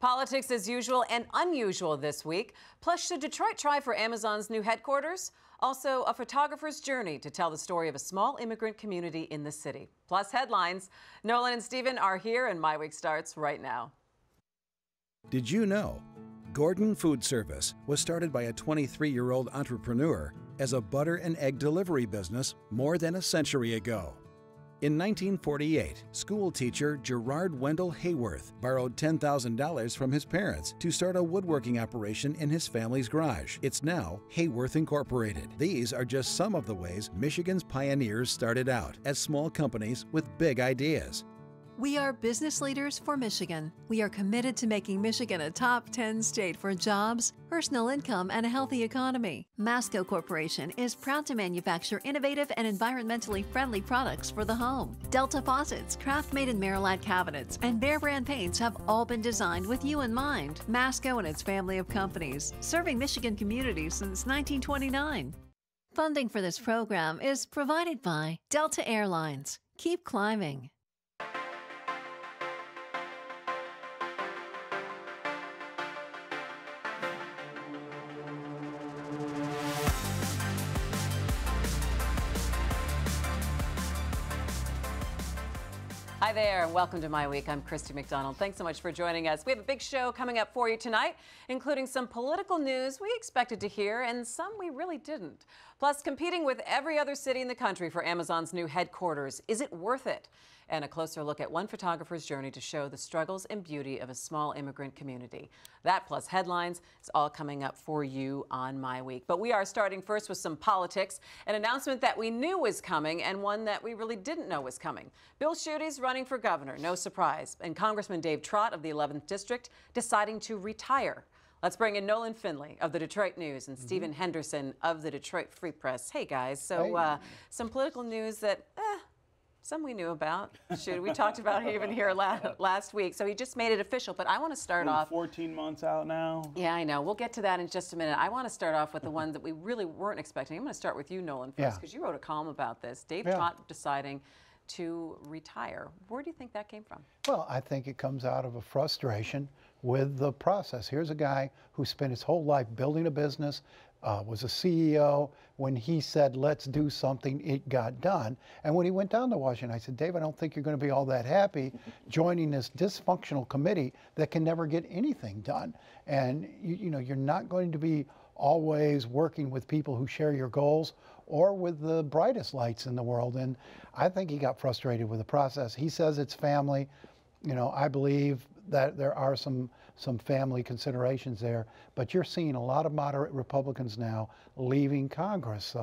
Politics as usual and unusual this week. Plus, should Detroit try for Amazon's new headquarters? Also, a photographer's journey to tell the story of a small immigrant community in the city. Plus, headlines. Nolan and Stephen are here, and MiWeek starts right now. Did you know Gordon Food Service was started by a 23-year-old entrepreneur as a butter and egg delivery business more than a century ago? In 1948, school teacher Gerard Wendell Hayworth borrowed $10,000 from his parents to start a woodworking operation in his family's garage. It's now Hayworth Incorporated. These are just some of the ways Michigan's pioneers started out as small companies with big ideas. We are business leaders for Michigan. We are committed to making Michigan a top 10 state for jobs, personal income, and a healthy economy. Masco Corporation is proud to manufacture innovative and environmentally friendly products for the home. Delta faucets, craft-made in Merillat cabinets, and Behr brand paints have all been designed with you in mind. Masco and its family of companies, serving Michigan communities since 1929. Funding for this program is provided by Delta Airlines. Keep climbing. Hi there, and welcome to MiWeek. I'm Christy McDonald. Thanks so much for joining us. We have a big show coming up for you tonight, including some political news we expected to hear and some we really didn't. Plus, competing with every other city in the country for Amazon's new headquarters. Is it worth it? And a closer look at one photographer's journey to show the struggles and beauty of a small immigrant community. That plus headlines is all coming up for you on MiWeek. But we are starting first with some politics, an announcement that we knew was coming and one that we really didn't know was coming. Bill Schuette's running for governor, no surprise, and Congressman Dave Trott of the 11th District deciding to retire. Let's bring in Nolan Finley of the Detroit News and Stephen Henderson of the Detroit Free Press. Hey guys, so some political news that some we knew about. We talked about it even here last week. So he just made it official. But I want to start off. 14 months out now. Yeah, I know. We'll get to that in just a minute. I want to start off with the one that we really weren't expecting. I'm going to start with you, Nolan, first, because you wrote a column about this. Dave Trott deciding to retire. Where do you think that came from? Well, I think it comes out of a frustration with the process. Here's a guy who spent his whole life building a business, was a CEO. When he said, let's do something, it got done. And when he went down to Washington, I said, Dave, I don't think you're going to be all that happy joining this dysfunctional committee that can never get anything done. And you know, you're not going to be always working with people who share your goals or with the brightest lights in the world. And I think he got frustrated with the process. He says it's family. You know, I believe that there are some family considerations there, but you're seeing a lot of moderate Republicans now leaving Congress.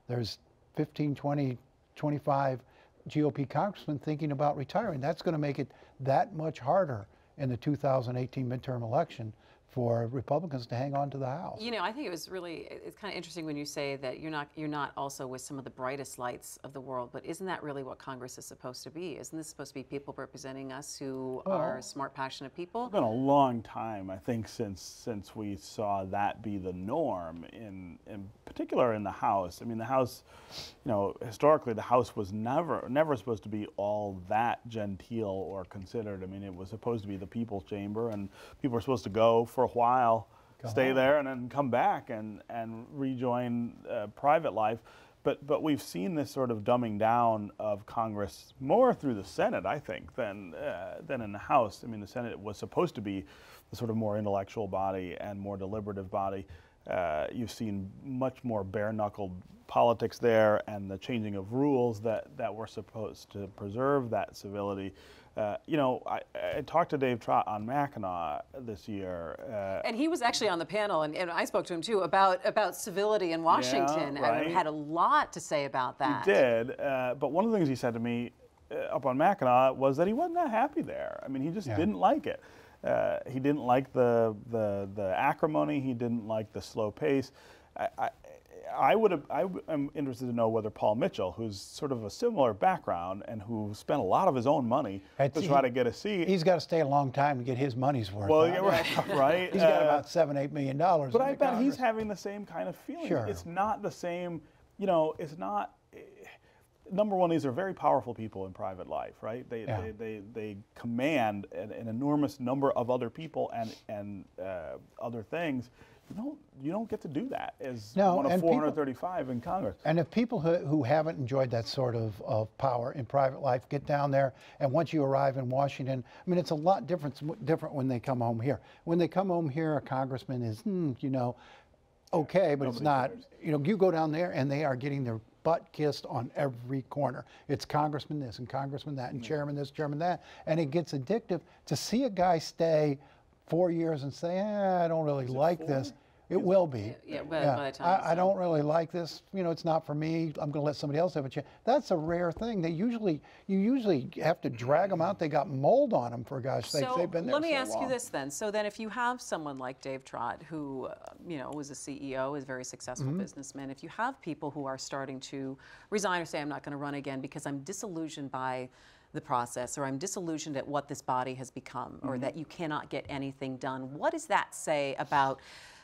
There's 15, 20, 25 GOP congressmen thinking about retiring. That's going to make it that much harder in the 2018 midterm election for Republicans to hang on to the House. You know, I think it's kind of interesting when you say that you're not also with some of the brightest lights of the world, but isn't that really what Congress is supposed to be? Isn't this supposed to be people representing us who are smart, passionate people? It's been a long time, I think, since we saw that be the norm, in particular in the House. I mean, the House, you know, historically the House was never supposed to be all that genteel or considered. I mean, it was supposed to be the people's chamber, and people were supposed to go for a while, stay there, and then come back and rejoin private life. But we've seen this sort of dumbing down of Congress more through the Senate, I think, than in the House. I mean, the Senate was supposed to be the sort of more intellectual body and more deliberative body. You've seen much more bare-knuckled politics there, and the changing of rules that were supposed to preserve that civility. You know, I talked to Dave Trott on Mackinac this year. And he was actually on the panel, and I spoke to him too, about civility in Washington. Yeah, right. And had a lot to say about that. He did, but one of the things he said to me up on Mackinac was that he wasn't that happy there. I mean, he just didn't like it. He didn't like the acrimony. He didn't like the slow pace. I'm interested to know whether Paul Mitchell, who's sort of a similar background and who spent a lot of his own money to try to get a seat. He's got to stay a long time to get his money's worth. Well, yeah, right. He's got about $7-8 million. But I bet he's having the same kind of feeling. Sure. It's not the same, you know, it's not. number one, these are very powerful people in private life, right? They command an enormous number of other people and other things. You don't get to do that as one of 435 in Congress. And if people who haven't enjoyed that sort of power in private life get down there, and once you arrive in Washington, I mean, it's a lot different when they come home here. When they come home here, a congressman is, okay, but it's not. You go down there and they are getting their butt kissed on every corner. It's congressman this and congressman that and chairman this, chairman that, and it gets addictive to see a guy stay 4 years and say, I don't really like this. It will be. By the time I don't really like this. It's not for me. I'm going to let somebody else have a chance. That's a rare thing. You usually have to drag them out. They got mold on them, for gosh sakes. They've been there so long. Let me ask you this then. So then if you have someone like Dave Trott, who was a CEO, is a very successful businessman, if you have people who are starting to resign or say, I'm not going to run again because I'm disillusioned by the process, or I'm disillusioned at what this body has become, or that you cannot get anything done, what does that say about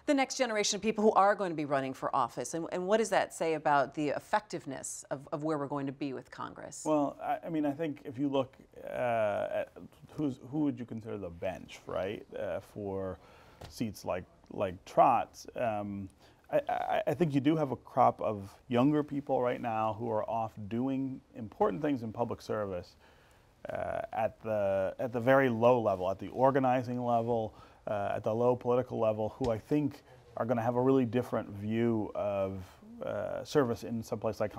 the next generation of people who are going to be running for office, and what does that say about the effectiveness of where we're going to be with Congress? Well, I mean, I think if you look at who would you consider the bench, right, for seats like Trott's, I think you do have a crop of younger people right now who are off doing important things in public service at the very low level, at the organizing level, at the low political level, who I think are going to have a really different view of service in some place like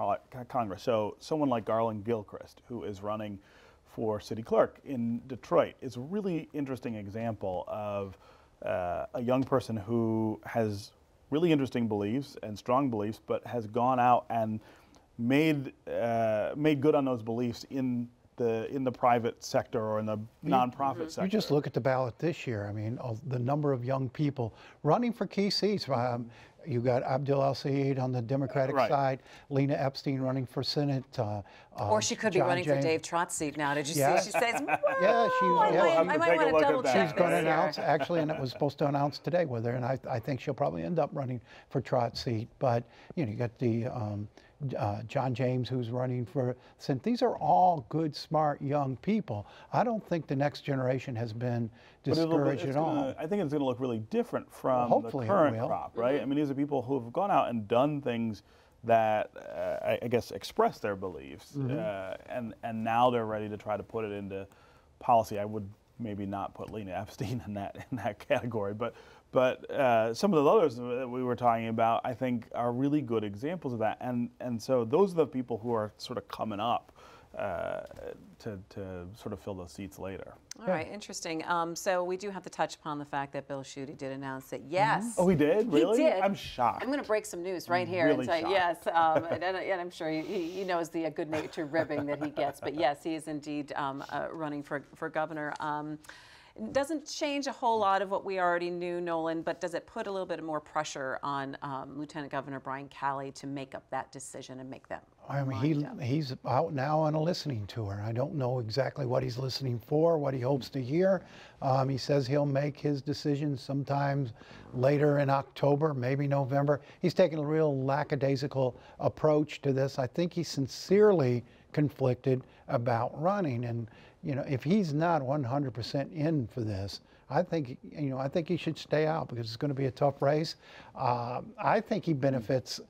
Congress. So someone like Garland Gilchrist, who is running for city clerk in Detroit, is a really interesting example of a young person who has really interesting beliefs and strong beliefs, but has gone out and made good on those beliefs in the private sector or in the nonprofit sector. You just look at the ballot this year. I mean, the number of young people running for key seats. You got Abdul El-Sayed on the Democratic side, Lena Epstein running for Senate. Or she could be running for Dave Trott's seat now. Did you see? She says, I might want to double check. She's going to announce, actually, and it was supposed to announce today with her, and I think she'll probably end up running for Trott's seat. But, you got the John James, who's running for Senate. These are all good, smart, young people. I don't think the next generation has been discouraged at all. I think it's going to look really different from the current crop, right? I mean, these are people who have gone out and done things that I guess express their beliefs, and now they're ready to try to put it into policy. I would maybe not put Lena Epstein in that category, but some of the others that we were talking about, I think, are really good examples of that, and so those are the people who are sort of coming up to sort of fill those seats later. All right, interesting. So we do have to touch upon the fact that Bill Schuette did announce that yes. Oh, he did? Really? He did. I'm shocked. I'm going to break some news right here really and say shocked. yes. And I'm sure he knows the good-natured ribbing that he gets. But yes, he is indeed running for governor. It doesn't change a whole lot of what we already knew, Nolan, but does it put a little bit more pressure on Lieutenant Governor Brian Calley to make up that decision and make that? I mean, he's out now on a listening tour. I don't know exactly what he's listening for, what he hopes to hear. He says he'll make his decision sometime later in October, maybe November. He's taking a real lackadaisical approach to this. I think he's sincerely conflicted about running, and if he's not 100% in for this, I think he should stay out because it's going to be a tough race. I think he benefits.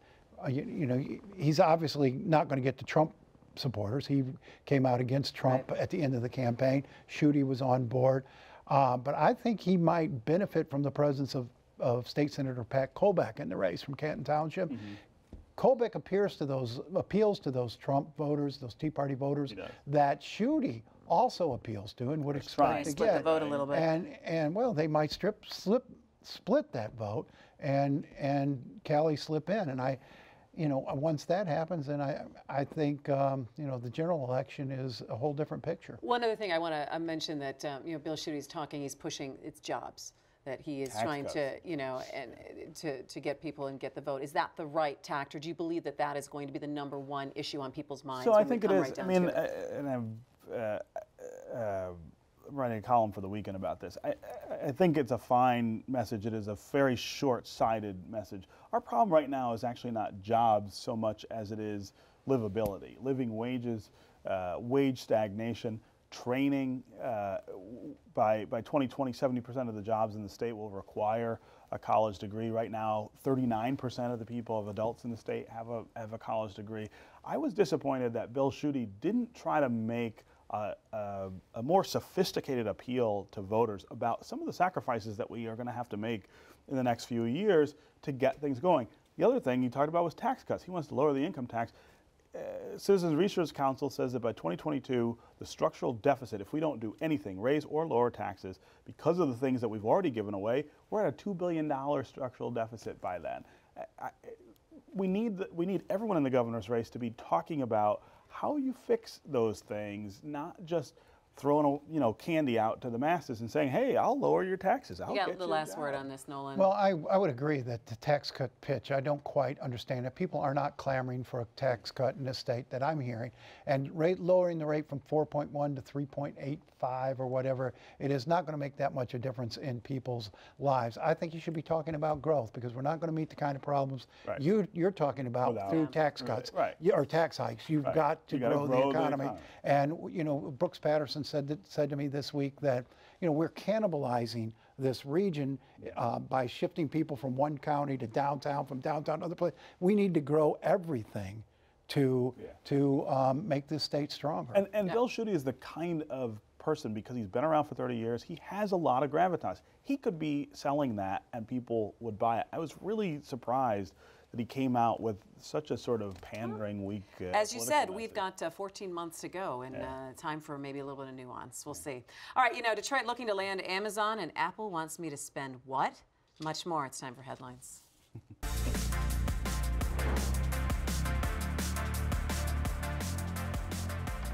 He's obviously not going to get the Trump supporters. He came out against Trump at the end of the campaign. Schuette was on board, but I think he might benefit from the presence of State Senator Pat Kobach in the race from Canton Township. Kobach appeals to those Trump voters, those Tea Party voters that Schuette also appeals to and would expect to split the vote a little bit. And well, they might split that vote and Calley slip in. And once that happens, then I think the general election is a whole different picture. One other thing I want to mention that Bill Schuette is talking. He's pushing its jobs. That he is trying to get people and get the vote. Is that the right tact, or do you believe that that is going to be the #1 issue on people's minds? So I think it is. I mean, and I'm writing a column for the Weekend about this. I think it's a fine message. It is a very short-sighted message. Our problem right now is actually not jobs so much as it is livability, living wages, wage stagnation, training. By 2020, 70% of the jobs in the state will require a college degree. Right now, 39% of the people, of adults in the state, have a college degree. I was disappointed that Bill Schuette didn't try to make a more sophisticated appeal to voters about some of the sacrifices that we are going to have to make in the next few years to get things going. The other thing he talked about was tax cuts. He wants to lower the income tax. Citizens Research Council says that by 2022, the structural deficit, if we don't do anything, raise or lower taxes, because of the things that we've already given away, we're at a $2 billion structural deficit by then. We need everyone in the governor's race to be talking about how you fix those things, not just throwing candy out to the masses and saying, hey, I'll lower your taxes. You got the last word on this, Nolan. Well, I would agree that the tax cut pitch, I don't quite understand it. People are not clamoring for a tax cut in this state that I'm hearing. And lowering the rate from 4.1 to 3.85 or whatever, it is not going to make that much a difference in people's lives. I think you should be talking about growth, because we're not going to meet the kind of problems you're talking about through tax cuts or tax hikes. You've got to grow the economy. And, Brooks Patterson said to me this week that, we're cannibalizing this region by shifting people from one county to downtown, from downtown to other places. We need to grow everything to make this state stronger. And Bill Schuette is the kind of person, because he's been around for 30 years, he has a lot of gravitas. He could be selling that and people would buy it. I was really surprised that he came out with such a sort of pandering, weak As you said, we've got 14 months to go, and time for maybe a little bit of nuance. We'll see. All right, Detroit looking to land Amazon, and Apple wants me to spend what? Much more. It's time for headlines.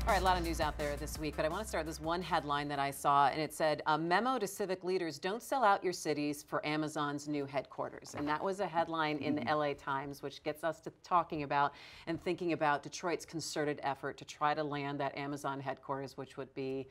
All right, a lot of news out there this week, but I want to start with this one headline that I saw, and it said, a memo to civic leaders, don't sell out your cities for Amazon's new headquarters. And that was a headline in the LA Times, which gets us to talking about and thinking about Detroit's concerted effort to try to land that Amazon headquarters, which would be,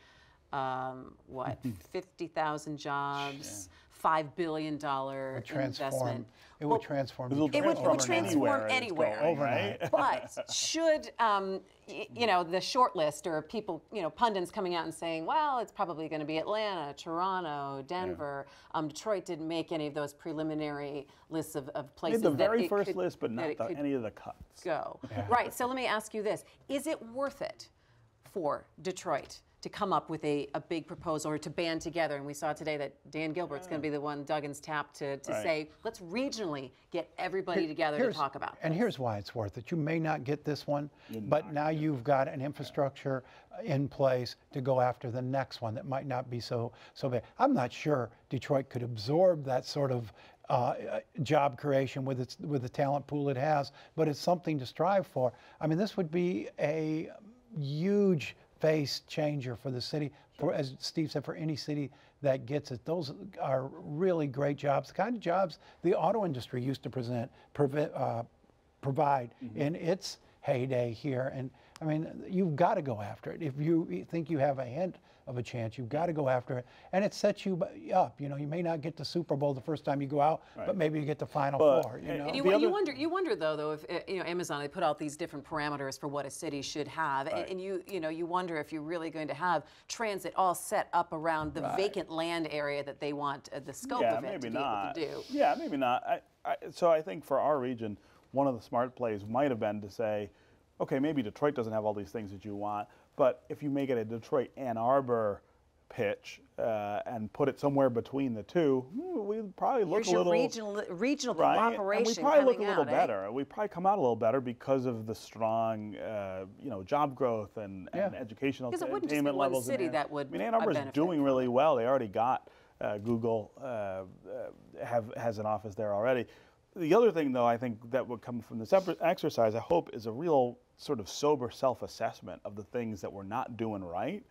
50,000 jobs, $5 billion investment. It would transform. It would transform anywhere. Overnight. But should, the short list, or people, pundits coming out and saying, well, it's probably going to be Atlanta, Toronto, Denver. Detroit didn't make any of those preliminary lists of places. Made the very first list, but not any of the cuts. Go. Yeah. Right. So let me ask you this. Is it worth it for Detroit to come up with a big proposal, or to band together? And we saw today that Dan Gilbert's going to be the one Duggan's tapped to say, let's regionally get everybody together to talk about this. And here's why it's worth it. You may not get this one, but now you've got an infrastructure in place to go after the next one that might not be so big. I'm not sure Detroit could absorb that sort of job creation with the talent pool it has, but it's something to strive for. I mean, this would be a huge face changer for the city, as Steve said, for any city that gets it. Those are really great jobs, the kind of jobs the auto industry used to provide in its heyday here. And I mean, you've got to go after it. If you think you have a hint of a chance, you've got to go after it. And it sets you up. You may not get the Super Bowl the first time you go out, but maybe you get the Final Four. You wonder though if Amazon, they put out these different parameters for what a city should have, and you wonder if you're really going to have transit all set up around the vacant land area that they want the scope of it to be able to do. Yeah, maybe not. So I think for our region, one of the smart plays might have been to say, okay, maybe Detroit doesn't have all these things that you want, but if you make it a Detroit-Ann Arbor pitch and put it somewhere between the two, we'd probably look a little regional cooperation. And we probably look a little better. We probably come out a little better because of the strong, job growth and educational attainment levels. City that would. I mean, Ann Arbor is doing really well. They already got Google has an office there already. The other thing, though, I think that would come from this exercise, I hope, is a real sort of sober self-assessment of the things that we're not doing right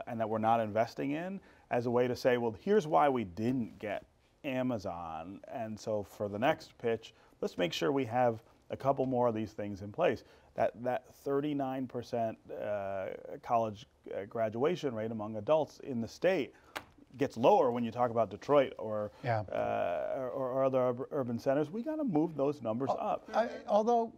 and that we're not investing in, as a way to say, well, here's why we didn't get Amazon. And so for the next pitch, let's make sure we have a couple more of these things in place. That 39% college graduation rate among adults in the state, gets lower when you talk about Detroit or Yeah. or other urban centers. We got to move those numbers up. Although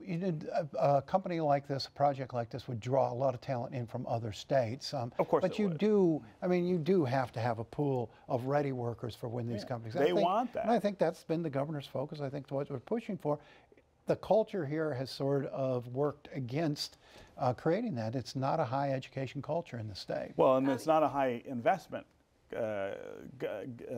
a company like this, a project like this, would draw a lot of talent in from other states. Of course but it you would. do. I mean, you do have to have a pool of ready workers for when these companies. They want that. And I think that's been the governor's focus. I think what we're pushing for. The culture here has sort of worked against creating that. It's not a high education culture in the state. Well, and it's not a high investment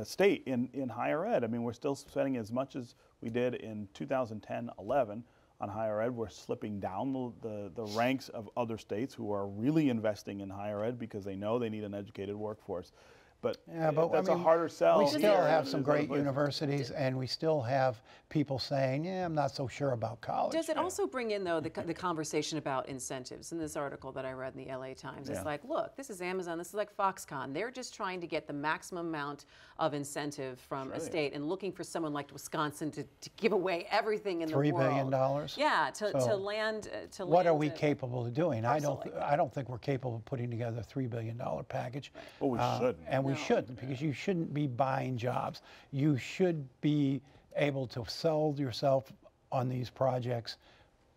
state in higher ed. I mean, we're still spending as much as we did in 2010-11 on higher ed. We're slipping down the ranks of other states who are really investing in higher ed because they know they need an educated workforce. But, Yeah, but that's I mean, a harder sell. we still here have than some it is other great places. universities, and we still have people saying, "Yeah, I'm not so sure about college." Does it also bring in, though, the conversation about incentives? In this article that I read in the LA Times, it's like, look, this is Amazon, this is like Foxconn. They're just trying to get the maximum amount of incentive from a state and looking for someone like Wisconsin to give away everything in the world. $3 billion? Yeah, to So land. What are we capable of doing? I Absolutely. don't think we're capable of putting together a $3 billion package. Well, we shouldn't. And we shouldn't, because you shouldn't be buying jobs. You should be able to sell yourself on these projects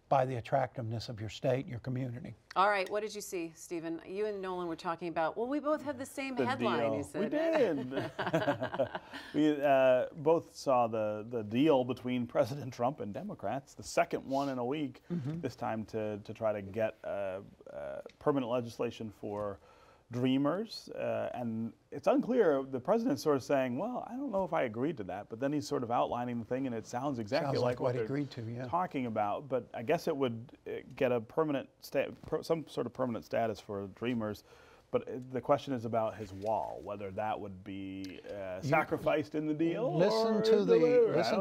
by the attractiveness of your state and your community. All right, what did you see, Stephen? You and Nolan were talking about, well, we both had the same headline, you said. We did. We both saw the deal between President Trump and Democrats, the second one in a week, this time to try to get permanent legislation for Dreamers, and it's unclear. The president's sort of saying, well, I don't know if I agreed to that, but then he's sort of outlining the thing, and it sounds exactly like what he they're agreed to, yeah. talking about. But I guess it would get a permanent, some sort of permanent status for Dreamers. But the question is about his wall, whether that would be sacrificed in the deal. Listen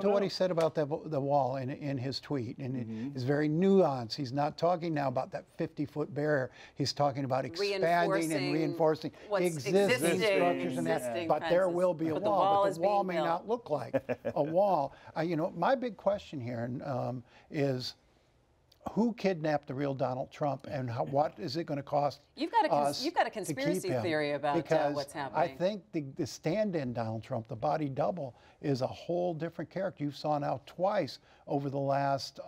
to what he said about the wall in his tweet, and it's very nuanced. He's not talking now about that 50-foot barrier. He's talking about expanding and reinforcing existing structures and that. But there will be a wall. But the wall may not look like a wall. You know, my big question here is, who kidnapped the real Donald Trump, and what is it going to cost You've got us a conspiracy to keep him? theory about Because what's happening. I think the stand-in Donald Trump, the body double, is a whole different character. You saw now twice over the last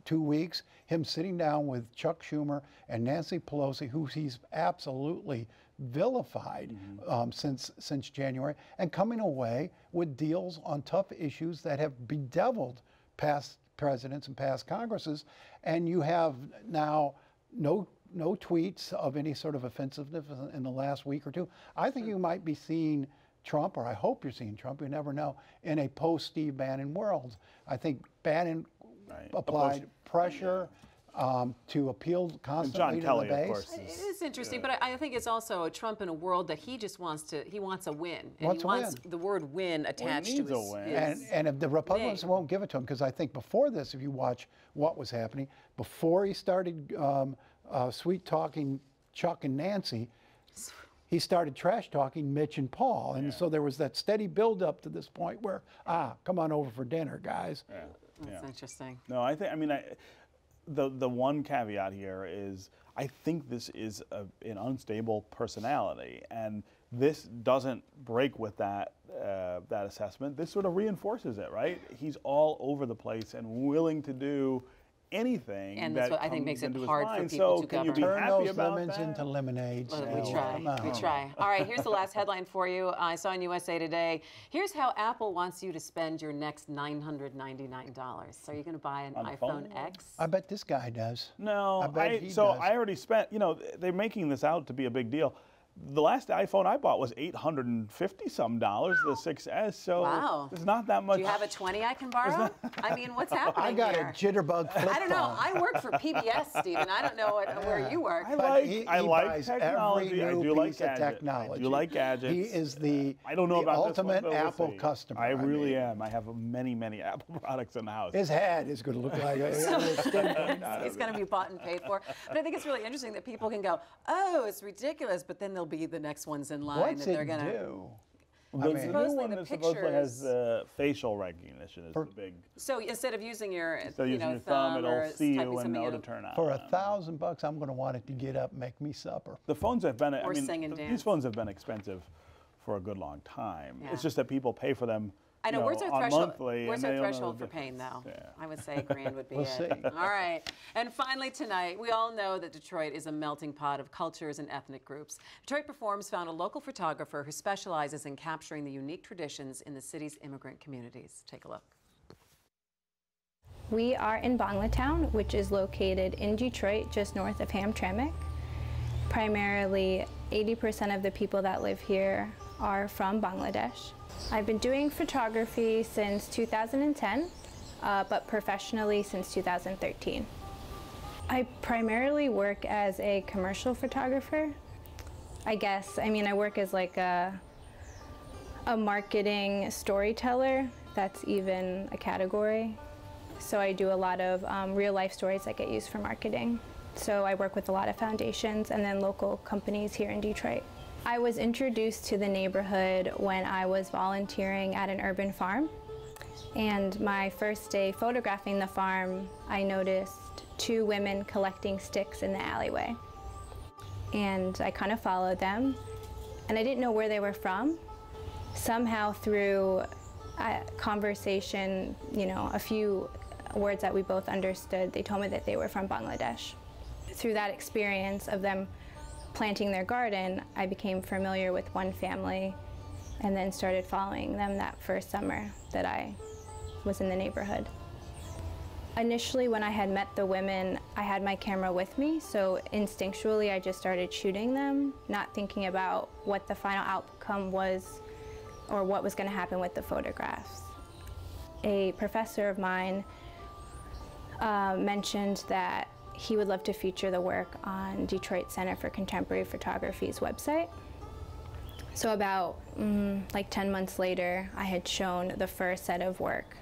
2 weeks him sitting down with Chuck Schumer and Nancy Pelosi, who he's absolutely vilified since January, and coming away with deals on tough issues that have bedeviled past presidents and past Congresses, and you have now no tweets of any sort of offensiveness in the last week or two. I think you might be seeing Trump, or I hope you're seeing Trump, you never know, in a post-Steve Bannon world. I think Bannon applied pressure to appeal constantly to the base. Of course, It is interesting, but I think it's also a Trump in a world that he just wants a win. And Wants he wants the word win attached to his And if the Republicans won't give it to him, because I think before this, if you watch what was happening, before he started sweet-talking Chuck and Nancy, he started trash-talking Mitch and Paul. And so there was that steady build-up to this point where, come on over for dinner, guys. That's interesting. No, I mean, the one caveat here is I think this is an unstable personality, and this doesn't break with that assessment. This sort of reinforces it, right? He's all over the place and willing to do anything. And that's what I think makes it hard for people so to can govern. you be Turn happy those about lemons that? into lemonades. We try. All right, here's the last headline for you. I saw in USA Today. Here's how Apple wants you to spend your next $999. So are you going to buy an iPhone phone? X? I bet this guy does. No, I bet he does. I already spent, they're making this out to be a big deal. The last iPhone I bought was $850-some, the 6S, so wow. It's not that much. Do you have a 20 I can borrow? I mean, what's happening I got here? a jitterbug flip phone. I don't know. I work for PBS, Stephen. I don't know where you work. I But like technology. Every I new do like piece of gadgets. technology. I do like gadgets. He is the I don't know the about this one, ultimate but we'll Apple see. customer. I really am. I have many, many Apple products in the house. His hat is going to look like a stem coming out of It's it. going to be bought and paid for. But I think it's really interesting that people can go, oh, it's ridiculous, but then there'll be the next ones in line What's that they're it going to. do? The new Supposedly one the that supposedly has pictures- facial recognition is the big. So instead of using your, So using your thumb, or it'll see typing you and something know in. to turn on. For $1,000, I'm going to want it to get up and make me supper. The phones have been. Or sing and these dance. phones have been expensive for a good long time. Yeah. It's just that people pay for them. I know, you where's our on threshold? monthly, Where's and our they don't know threshold the for pain, difference. though? Yeah. I would say $1,000 would be We'll it. see. All right. And finally tonight, we all know that Detroit is a melting pot of cultures and ethnic groups. Detroit Performs found a local photographer who specializes in capturing the unique traditions in the city's immigrant communities. Take a look. We are in Banglatown, which is located in Detroit, just north of Hamtramck. Primarily, 80% of the people that live here are from Bangladesh. I've been doing photography since 2010, but professionally since 2013. I primarily work as a commercial photographer. I guess, I mean, I work as like a marketing storyteller. That's even a category. So I do a lot of real life stories that get used for marketing. So I work with a lot of foundations and then local companies here in Detroit. I was introduced to the neighborhood when I was volunteering at an urban farm. And my first day photographing the farm, I noticed 2 women collecting sticks in the alleyway. And I kind of followed them. And I didn't know where they were from. Somehow through a conversation, you know, a few words that we both understood, they told me that they were from Bangladesh. Through that experience of them planting their garden, I became familiar with one family and then started following them that first summer that I was in the neighborhood. Initially, when I had met the women, I had my camera with me, so instinctually I just started shooting them, not thinking about what the final outcome was or what was going to happen with the photographs. A professor of mine mentioned that he would love to feature the work on Detroit Center for Contemporary Photography's website. So about like 10 months later, I had shown the first set of work.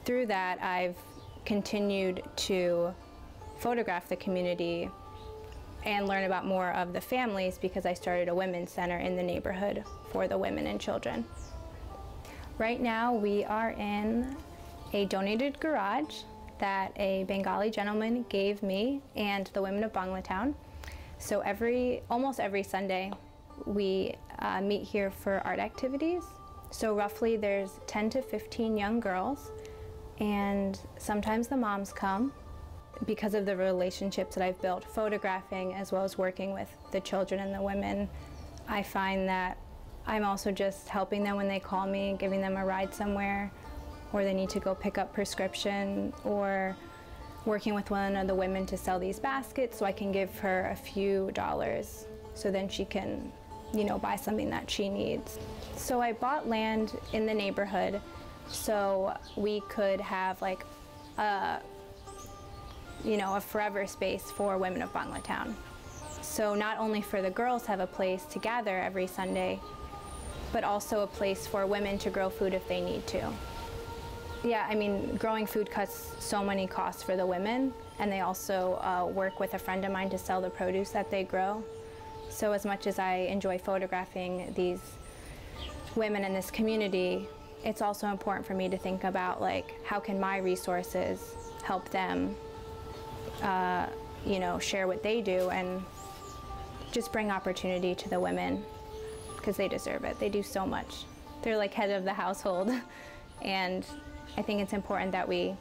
Through that, I've continued to photograph the community and learn about more of the families because I started a women's center in the neighborhood for the women and children. Right now, we are in a donated garage that a Bengali gentleman gave me and the women of Banglatown. So almost every Sunday, we meet here for art activities. So roughly there's 10 to 15 young girls, and sometimes the moms come because of the relationships that I've built photographing as well as working with the children and the women. I find that I'm also just helping them when they call me, giving them a ride somewhere, or they need to go pick up prescription, or working with one of the women to sell these baskets so I can give her a few dollars so then she can, you know, buy something that she needs. So I bought land in the neighborhood so we could have like a forever space for women of Banglatown. So not only for the girls have a place to gather every Sunday, but also a place for women to grow food if they need to. Yeah, I mean, growing food cuts so many costs for the women, and they also work with a friend of mine to sell the produce that they grow. So as much as I enjoy photographing these women in this community, it's also important for me to think about, like, how can my resources help them, share what they do and just bring opportunity to the women, because they deserve it. They do so much. They're like head of the household, and I think it's important that we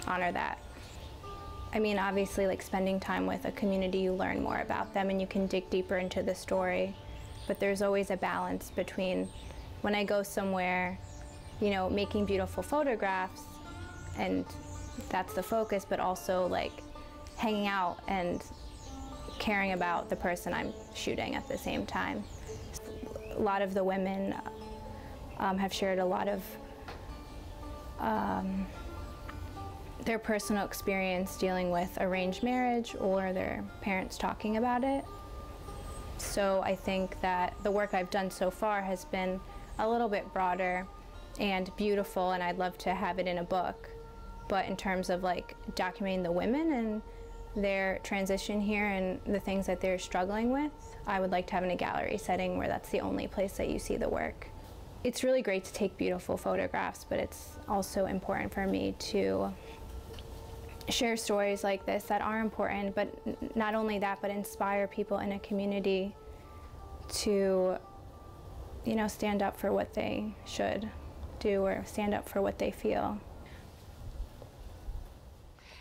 honor that. I mean, obviously, like, spending time with a community, you learn more about them and you can dig deeper into the story, but there's always a balance between when I go somewhere, making beautiful photographs, and that's the focus, but also like hanging out and caring about the person I'm shooting at the same time. A lot of the women have shared a lot of their personal experience dealing with arranged marriage or their parents talking about it. So I think that the work I've done so far has been a little bit broader and beautiful, and I'd love to have it in a book. But in terms of like documenting the women and their transition here and the things that they're struggling with, I would like to have in a gallery setting where that's the only place that you see the work. It's really great to take beautiful photographs, but it's also important for me to share stories like this that are important, but not only that, but inspire people in a community to you know, stand up for what they should do or stand up for what they feel.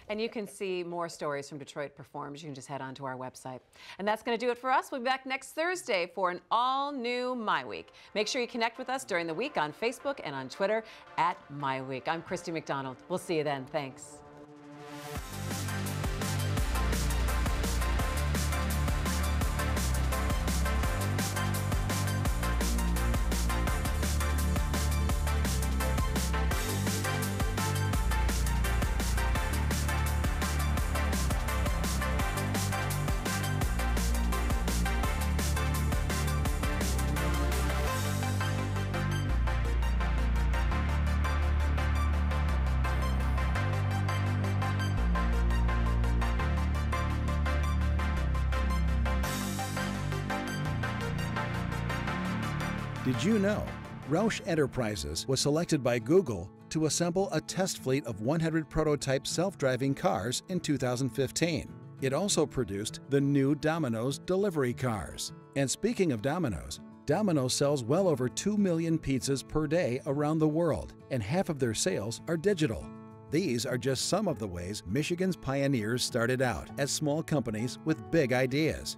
And you can see more stories from Detroit Performs. You can just head on to our website. And that's going to do it for us. We'll be back next Thursday for an all-new MiWeek. Make sure you connect with us during the week on Facebook and on Twitter at MiWeek. I'm Christy McDonald. We'll see you then. Thanks. Did you know Roush Enterprises was selected by Google to assemble a test fleet of 100 prototype self-driving cars in 2015? It also produced the new Domino's delivery cars. And speaking of Domino's, Domino's sells well over 2 million pizzas per day around the world, and half of their sales are digital. These are just some of the ways Michigan's pioneers started out as small companies with big ideas.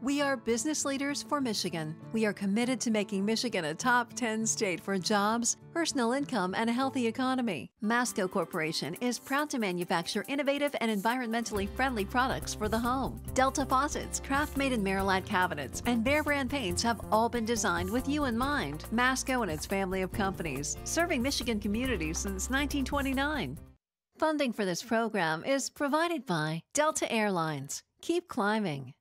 We are business leaders for Michigan. We are committed to making Michigan a top 10 state for jobs, personal income, and a healthy economy. Masco Corporation is proud to manufacture innovative and environmentally friendly products for the home. Delta faucets, Craft-made in Merillat cabinets, and Behr brand paints have all been designed with you in mind. Masco and its family of companies, serving Michigan communities since 1929. Funding for this program is provided by Delta Airlines. Keep climbing.